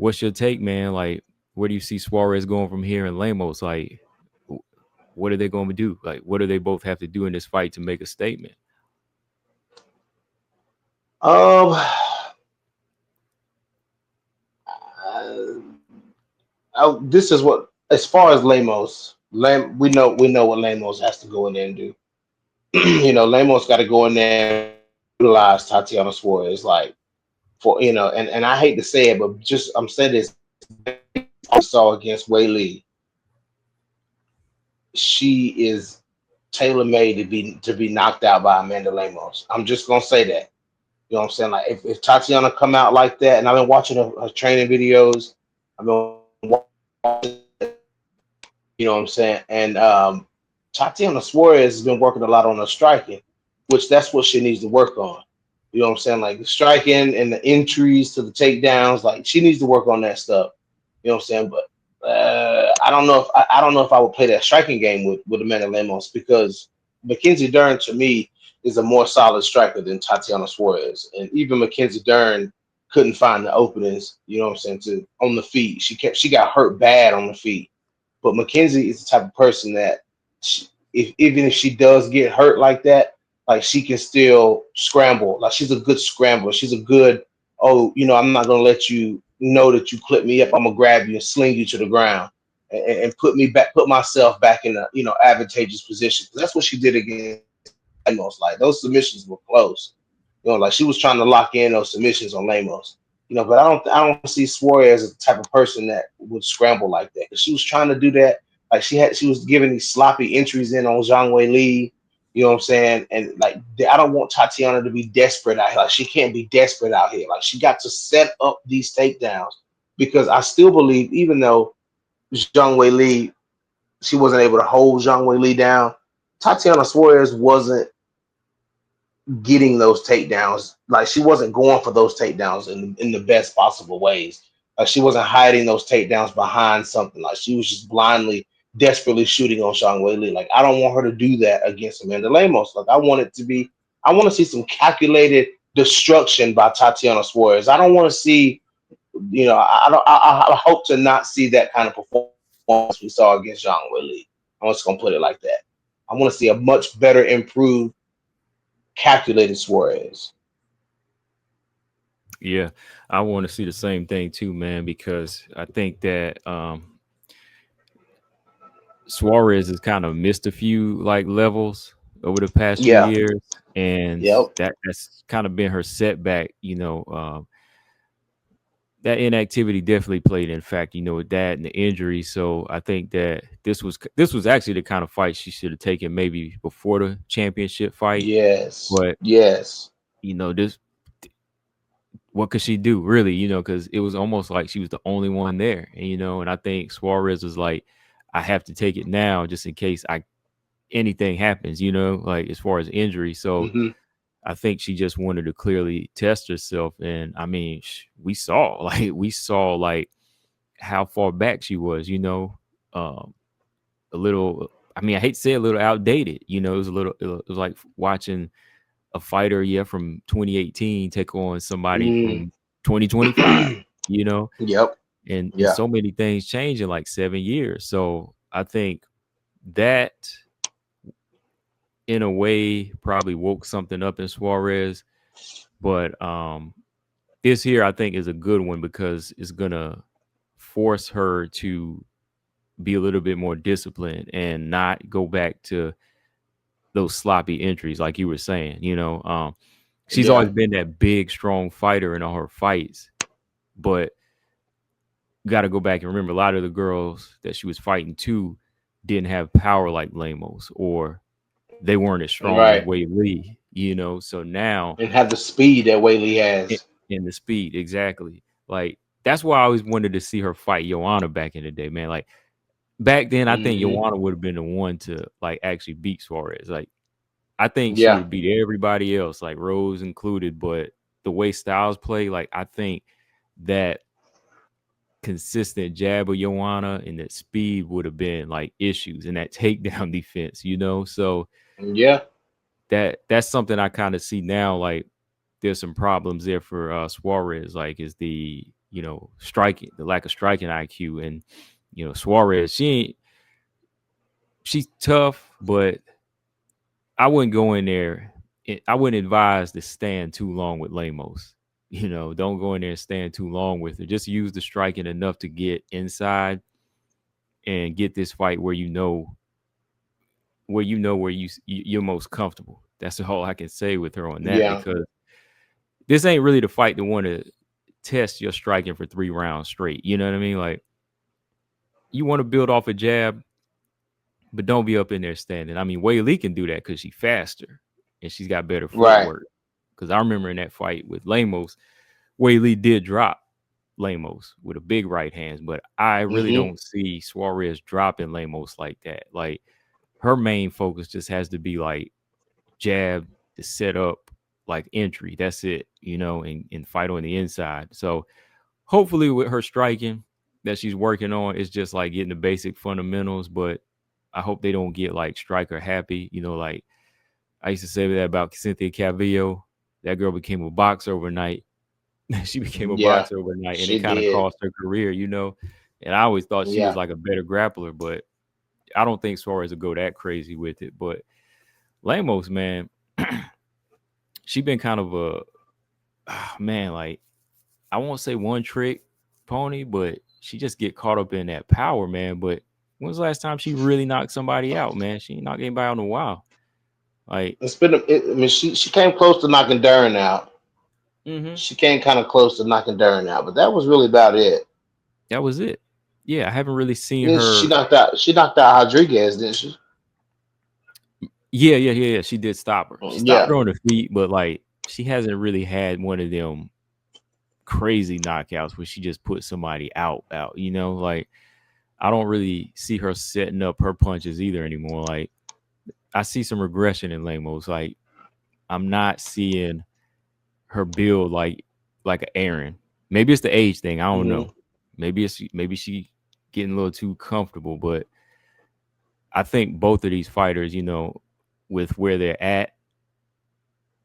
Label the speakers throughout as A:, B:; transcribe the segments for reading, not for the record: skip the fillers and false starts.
A: what's your take, man? Like, where do you see Suarez going from here and Lemos? Like, what are they going to do? Like, what do they both have to do in this fight to make a statement?
B: Um, uh, this is what, as far as Lemos, we know what Lemos has to go in there and do. Lemos got to go in there and utilize Tatiana Suarez, like for and I hate to say it, but just I'm saying this. I saw against Wei Lee, she is tailor made to be knocked out by Amanda Lemos. I'm just gonna say that. You know what I'm saying? Like if Tatiana come out like that, and I've been watching her training videos, I've been you know what I'm saying, and Tatiana Suarez has been working a lot on her striking, which that's what she needs to work on. You know what I'm saying? Like the striking and the entries to the takedowns, like she needs to work on that stuff. You know what I'm saying? But I don't know if I would play that striking game with Amanda Lemos because Mackenzie Dern to me is a more solid striker than Tatiana Suarez, and even Mackenzie Dern couldn't find the openings. You know what I'm saying? To on the feet, she got hurt bad on the feet. But Mackenzie is the type of person that if even if she does get hurt like that, like she can still scramble. Like she's a good scrambler. She's a good, oh, I'm not gonna let you know that you clip me up. I'm gonna grab you and sling you to the ground and put myself back in a advantageous position. 'Cause that's what she did against Lemos. Like those submissions were close. Like she was trying to lock in those submissions on Lemos. But I don't see Suarez as the type of person that would scramble like that. 'Cause she was trying to do that. Like she was giving these sloppy entries in on Zhang Wei Li. You know what I'm saying? And like I don't want Tatiana to be desperate out here. Like she can't be desperate out here. Like she got to set up these takedowns because I still believe, even though Zhang Wei Li, she wasn't able to hold Zhang Wei Li down, Tatiana Suarez wasn't getting those takedowns. Like she wasn't going for those takedowns in the best possible ways. Like she wasn't hiding those takedowns behind something. Like she was just blindly, desperately shooting on Sean Whaley. Like I don't want her to do that against Amanda Lemos. Like I want to see some calculated destruction by Tatiana Suarez. I don't want to see, I don't. I hope to not see that kind of performance we saw against Sean Whaley. I'm just gonna put it like that. I want to see a much better, improved, calculated Suarez.
A: Yeah, I want to see the same thing too, man, because I think that Suarez has kind of missed a few like levels over the past few
B: Yeah.
A: years, and
B: Yep.
A: that's kind of been her setback. That inactivity definitely played in fact, with that and the injury. So I think that this was actually the kind of fight she should have taken maybe before the championship fight.
B: Yes.
A: But
B: Yes.
A: this what could she do really? Because it was almost like she was the only one there, and I think Suarez was like, I have to take it now just in case anything happens, like as far as injury. So
B: Hmm.
A: I think she just wanted to clearly test herself, and I mean, we saw like how far back she was, um, a little. I mean, I hate to say a little outdated. It was a little. It was like watching a fighter, yeah, from 2018 take on somebody
B: Mm.
A: from 2025. You know,
B: Yep.
A: and
B: Yeah.
A: so many things change in like 7 years. So I think that in a way probably woke something up in Suarez, but this here I think is a good one because it's gonna force her to be a little bit more disciplined and not go back to those sloppy entries like you were saying. She's always
B: Yeah.
A: been that big, strong fighter in all her fights, but got to go back and remember a lot of the girls that she was fighting too didn't have power like Lamos, or they weren't as strong as
B: Right.
A: Wei Lee. So now
B: And have the speed that Whaley
A: in,
B: has.
A: in the speed, exactly. Like that's why I always wanted to see her fight Joanna back in the day, man. Like back then, I think
B: Hmm.
A: Joanna would have been the one to like actually beat Suarez. Like I think she would
B: Yeah.
A: have beat everybody else, like Rose included. But the way Styles play, like I think that consistent jab of Joanna and that speed would have been like issues in that takedown defense. So
B: Yeah.
A: that's something I kind of see now. Like there's some problems there for Suarez. Like is the striking, the lack of striking IQ. And Suarez, she's tough, but I wouldn't go in there. I wouldn't advise to stand too long with Lemos. Don't go in there and stand too long with her. Just use the striking enough to get inside and get this fight where you're most comfortable. That's all I can say with her on that,
B: Yeah,
A: because this ain't really the fight to want to test your striking for 3 rounds straight. You know what I mean? Like, you want to build off a jab, but don't be up in there standing. I mean, Wei Lee can do that because she's faster and she's got better
B: right.
A: footwork. Because I remember in that fight with Lemos, Wei Lee did drop Lemos with a big right hand, but I really
B: Hmm.
A: don't see Suarez dropping Lemos like that. Like, her main focus just has to be like jab to set up like entry. That's it, and fight on the inside. So hopefully with her striking that she's working on, it's just like getting the basic fundamentals. But I hope they don't get like striker happy. Like I used to say that about Cynthia Calvillo. That girl became a boxer overnight. She became a
B: Yeah,
A: boxer overnight, and it
B: she
A: kind of
B: did.
A: cost her career. And I always thought she was
B: Yeah,
A: like a better grappler, but I don't think Suarez would go that crazy with it. But Lamos, man, she been kind of a man, like, I won't say one trick pony, but she just get caught up in that power, man. But when's the last time she really knocked somebody out, man? She ain't knocked anybody out in a while. Like,
B: I mean, she came close to knocking Dern out.
A: mm-hmm.
B: She came kind of close to knocking Dern out, but that was really about it.
A: That was it. Yeah, I haven't really seen
B: And then she
A: her.
B: knocked out. She knocked out Rodriguez, didn't she?
A: Yeah, yeah, yeah, yeah. She did stop her. She stopped
B: Yeah,
A: her on her feet, but like she hasn't really had one of them crazy knockouts where she just put somebody out. Like, I don't really see her setting up her punches either anymore. Like, I see some regression in Lemos. Like, I'm not seeing her build like a Aaron. Maybe it's the age thing. I don't
B: hmm,
A: know. Maybe she getting a little too comfortable. But I think both of these fighters, with where they're at,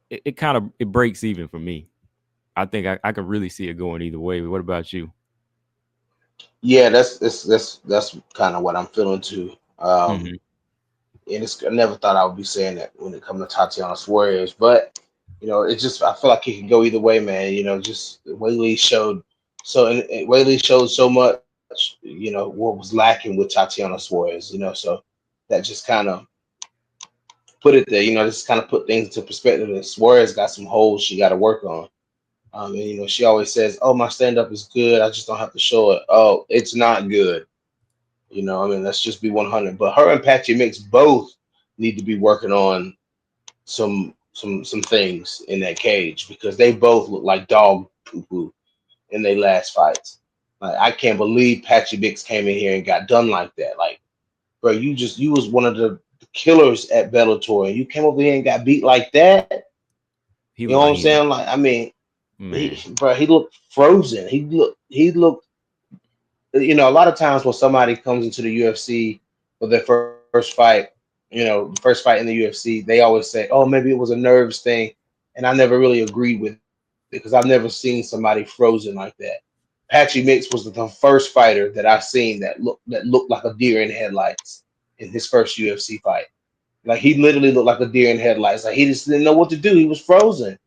A: it kind of it breaks even for me. I think I could really see it going either way. What about you?
B: yeah. That's kind of what I'm feeling too.
A: Hmm.
B: And I never thought I would be saying that when it comes to Tatiana Suarez, but it just I feel like it can go either way, man. Just Whaley showed Whaley showed so much, what was lacking with Tatiana Suarez, so that just kind of put it there, just kind of put things into perspective. And Suarez got some holes she got to work on. And she always says, "Oh, my stand up is good. I just don't have to show it." Oh, it's not good. I mean, let's just be 100. But her and Patchy Mix both need to be working on some things in that cage because they both look like dog poo poo in their last fights. Like I can't believe Patchy Mix came in here and got done like that. Like, bro, you was one of the killers at Bellator, and you came over here and got beat like that. You
A: He
B: know what
A: looked
B: I'm
A: like he
B: saying? Like, I mean,
A: man.
B: he looked frozen. He looked. A lot of times when somebody comes into the UFC for their first fight, first fight in the UFC, they always say, "Oh, maybe it was a nerves thing," and I never really agreed with it because I've never seen somebody frozen like that. Patchy Mix was the first fighter that I've seen that looked like a deer in headlights in his first UFC fight. Like he literally looked like a deer in headlights. Like he just didn't know what to do. He was frozen.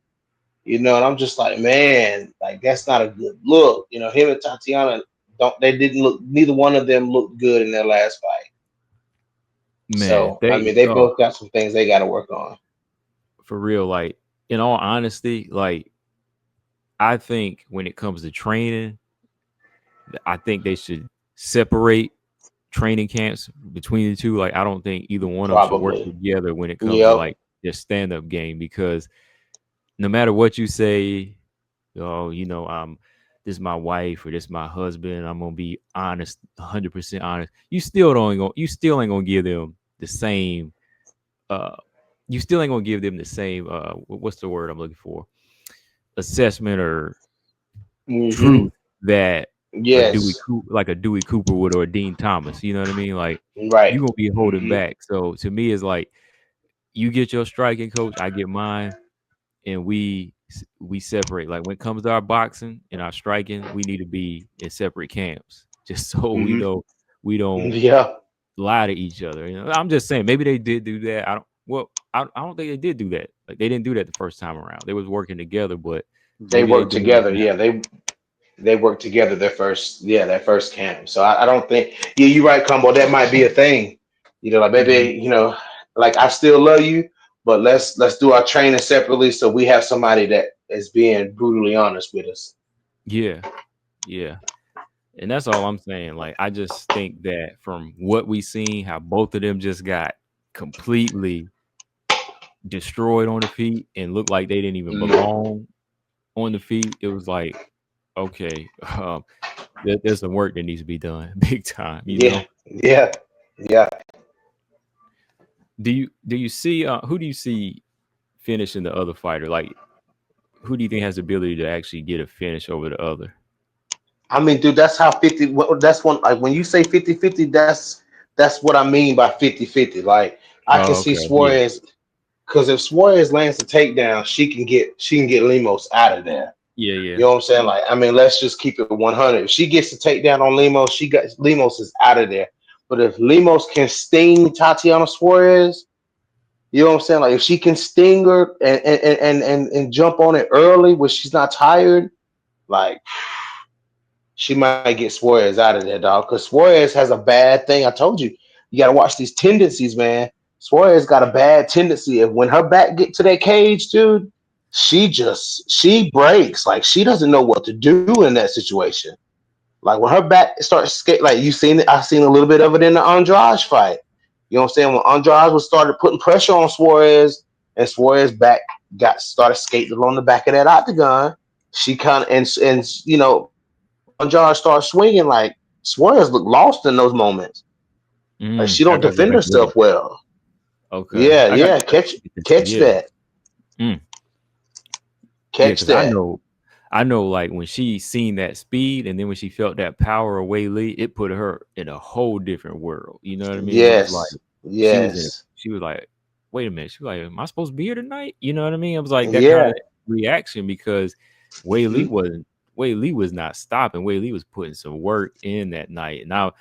B: And I'm just like, man, like that's not a good look. Him and Tatiana don't they didn't look neither one of them looked good in their last fight.
A: Man,
B: So I mean they both got some things they gotta work on.
A: for real, like, in all honesty, like, I think when it comes to training, I think they should separate training camps between the two. Like, I don't think either one of them should work
B: Probably.
A: together when it comes to
B: Yep.
A: like their stand up game, because no matter what you say, oh, this is my wife or this is my husband, I'm gonna be honest, 100% honest. You still ain't gonna give them the same. Uh, you still ain't gonna give them the same. What's the word I'm looking for? Assessment or
B: Hmm.
A: truth that
B: Yes.
A: Like a Dewey Cooper would, or a Dean Thomas. You know what I mean? Like, you
B: Right.
A: gonna be holding
B: Hmm.
A: back. So to me, it's like, you get your striking coach, I get mine, and we we separate. Like when it comes to our boxing and our striking, we need to be in separate camps, just so
B: Hmm.
A: we don't
B: Yeah,
A: lie to each other. You know, I'm just saying maybe they did do that. I don't. Well, I don't think they did do that. Like they didn't do that the first time around. They was working together, but
B: they
A: maybe they
B: work
A: doing it
B: together.
A: now.
B: Yeah, they work together that first camp. So I don't think, yeah, you're right, Combo. That might be a thing. Like
A: Mhm.
B: maybe, like I still love you, but let's do our training separately so we have somebody that is being brutally honest with us.
A: Yeah, yeah. And that's all I'm saying. Like, I just think that from what we seen, how both of them just got completely destroyed on the feet and looked like they didn't even
B: Mhm.
A: belong on the feet. It was like, okay, there's some work that needs to be done, big time. You
B: Yeah,
A: know.
B: yeah, yeah.
A: Do you see who do you see finishing the other fighter? Like, who do you think has the ability to actually get a finish over the other?
B: I mean, dude, that's how 50, that's one, like when you say 50-50, that's what I mean by 50-50. Like I can
A: Oh,
B: see
A: okay, yeah,
B: Suarez, because if Suarez lands a takedown, she can get Lemos out of there.
A: yeah,
B: You
A: yeah.
B: know what I'm saying? Like, I mean, let's just keep it 100. If she gets the takedown on Lemos, Lemos is out of there. But if Lemos can sting Tatiana Suarez, you know what I'm saying? Like, if she can sting her and jump on it early when she's not tired, like she might get Suarez out of there, dog. Because Suarez has a bad thing. I told you, you got to watch these tendencies, man. Suarez got a bad tendency. If when her back get to that cage, dude, she breaks. Like she doesn't know what to do in that situation. Like when her back starts skate, like you seen it. I seen a little bit of it in the Andrade fight. You know what I'm saying? When Andrade was started putting pressure on Suarez, and Suarez back got started skating along the back of that octagon, she kind of when Andrade started swinging, like Suarez looked lost in those moments. Like she
A: I
B: don't
A: gotta go
B: defend
A: back and look at
B: herself
A: that.
B: well.
A: Okay,
B: Yeah,
A: I got to
B: yeah.
A: go back
B: Catch
A: and look at this
B: catch
A: again.
B: that.
A: Mm. Yeah,
B: Catch
A: because I
B: that.
A: know, I know, like when she seen that speed, and then when she felt that power of Wei Lee, it put her in a whole different world. You know what I mean? It was like
B: Yes.
A: she was in.
B: Yes.
A: She was like, "Wait a minute." She was like, "Am I supposed to be here tonight?" You know what I mean? It was like that kind
B: Yeah.
A: of reaction because Wei Lee
B: Mhm.
A: wasn't. Wei Lee was not stopping. Wei Lee was putting some work in that night. And now,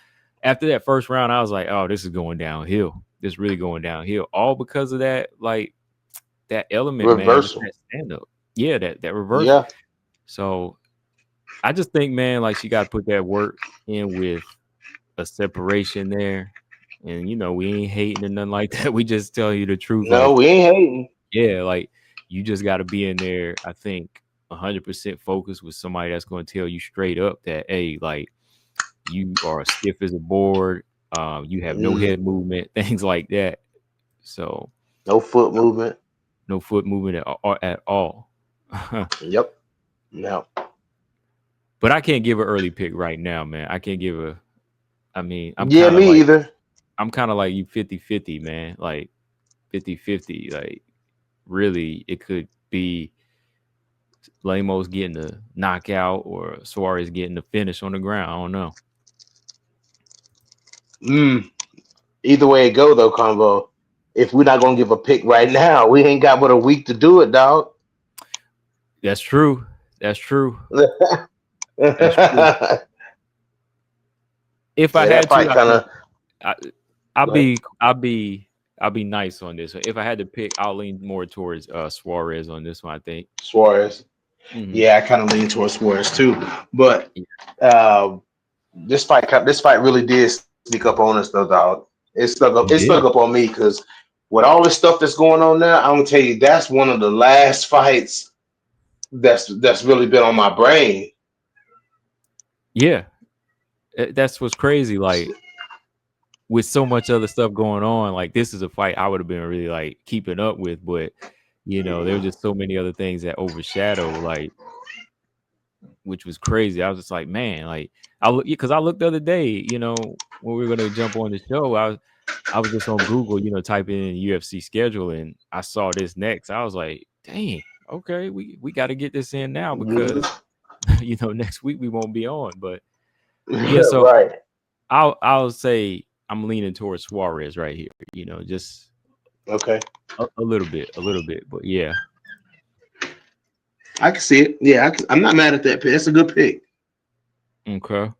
A: after that first round, I was like, "Oh, this is going downhill. This really going downhill." All because of that, like that element, man. Just
B: Reversal.
A: that stand up. Yeah, that reversal.
B: Yeah.
A: So I just think, man, like she got to put that work in with a separation there. And we ain't hating or nothing like that. We just tell you the truth.
B: No,
A: Like,
B: we ain't hating.
A: yeah, like you just got to be in there. I think 100% focused with somebody that's going to tell you straight up that, hey, like you are stiff as a board. You have no
B: Mm,
A: head movement, things like that. So
B: no foot movement.
A: no foot movement at all.
B: Yep. No.
A: But I can't give an early pick right now, man. I can't give a. I mean,
B: Yeah, me either.
A: I'm kind of like you 50-50, man. Like 50-50. Like really it could be Lemos getting the knockout or Suarez getting the finish on the ground. I don't know.
B: Mm. Either way it go though, Convo. If we're not gonna give a pick right now, we ain't got but a week to do it, dog.
A: That's true. That's true. That's true.
B: Yeah,
A: If I
B: that
A: had to,
B: fight
A: I
B: kind
A: think
B: of.
A: I, I'll
B: Go ahead.
A: be I'll be I'll be nice on this one. If I had to pick, I'll lean more towards Suarez on this one, I think.
B: Suarez.
A: Hmm.
B: Yeah, I kind of lean towards Suarez too. But uh, this fight really did sneak up on us though, dog. It
A: It
B: snuck up
A: did.
B: on me because with all this stuff that's going on now, I'm gonna tell you that's one of the last fights that's really been on my brain.
A: Yeah. That's what's crazy. Like with so much other stuff going on, like this is a fight I would have been really like keeping up with, but there were just so many other things that overshadow, like, which was crazy. I was just like, man, like I look because I looked the other day, when we were gonna jump on the show, I was just on Google, typing in UFC schedule and I saw this next. I was like, dang, okay, we got to get this in now
B: Mhm.
A: because next week we won't be on. But yeah, so
B: Right.
A: I'll say I'm leaning towards Suarez right here. Just
B: Okay.
A: a little bit, but yeah.
B: I can see it. Yeah, I'm not mad at that pick. That's a good pick.
A: Okay.